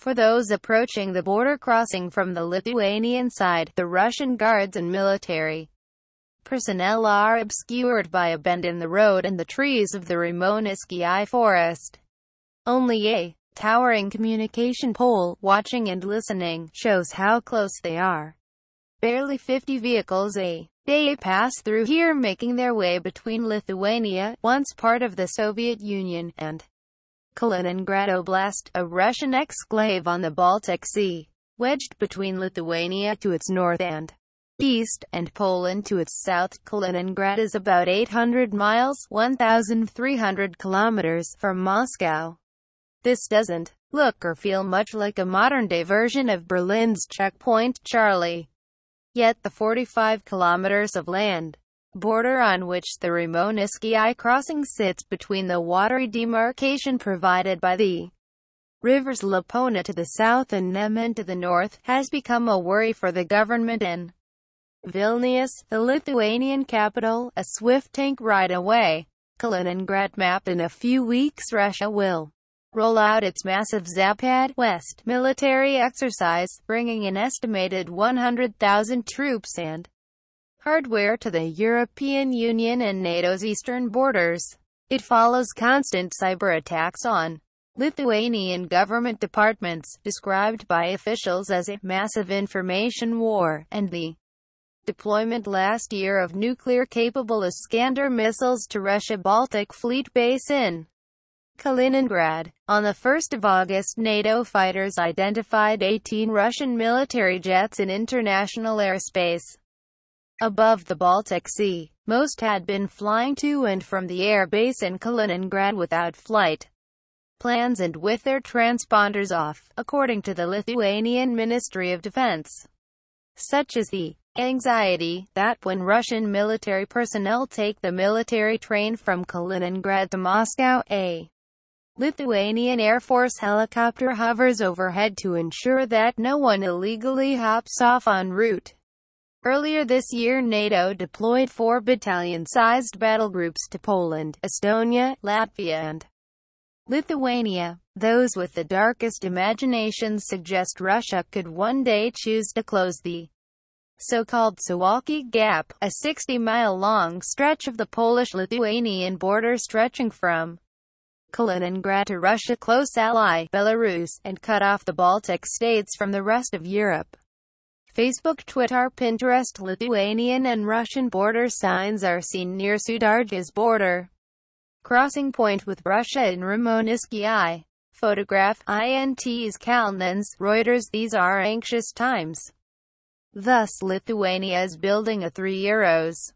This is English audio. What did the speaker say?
For those approaching the border crossing from the Lithuanian side, the Russian guards and military personnel are obscured by a bend in the road and the trees of the Rimoniski forest. Only a towering communication pole, watching and listening, shows how close they are. Barely 50 vehicles a day pass through here, making their way between Lithuania, once part of the Soviet Union, and Kaliningrad Oblast, a Russian exclave on the Baltic Sea, wedged between Lithuania to its north and east, and Poland to its south. Kaliningrad is about 800 miles, 1,300 kilometers, from Moscow. This doesn't look or feel much like a modern-day version of Berlin's Checkpoint Charlie. Yet the 45 kilometers of land border on which the Rimoniski crossing sits between the watery demarcation provided by the rivers Lapona to the south and Neman to the north, has become a worry for the government in Vilnius, the Lithuanian capital, a swift tank ride away. Kaliningrad map. In a few weeks Russia will roll out its massive Zapad West military exercise, bringing an estimated 100,000 troops and hardware to the European Union and NATO's eastern borders. It follows constant cyber attacks on Lithuanian government departments, described by officials as a massive information war, and the deployment last year of nuclear-capable Iskander missiles to Russia Baltic Fleet base in Kaliningrad. On the 1st of August, NATO fighters identified 18 Russian military jets in international airspace above the Baltic Sea. Most had been flying to and from the air base in Kaliningrad without flight plans and with their transponders off, according to the Lithuanian Ministry of Defense. Such is the anxiety that when Russian military personnel take the military train from Kaliningrad to Moscow, a Lithuanian Air Force helicopter hovers overhead to ensure that no one illegally hops off en route. Earlier this year, NATO deployed 4 battalion-sized battlegroups to Poland, Estonia, Latvia, and Lithuania. Those with the darkest imaginations suggest Russia could one day choose to close the so-called Suwalki Gap, a 60-mile-long stretch of the Polish-Lithuanian border stretching from Kaliningrad to Russia close ally, Belarus, and cut off the Baltic states from the rest of Europe. Facebook, Twitter, Pinterest. Lithuanian and Russian border signs are seen near Sudarja's border crossing point with Russia in Rimoniski. Photograph, INT's Kalnins, Reuters. These are anxious times. Thus Lithuania is building a €3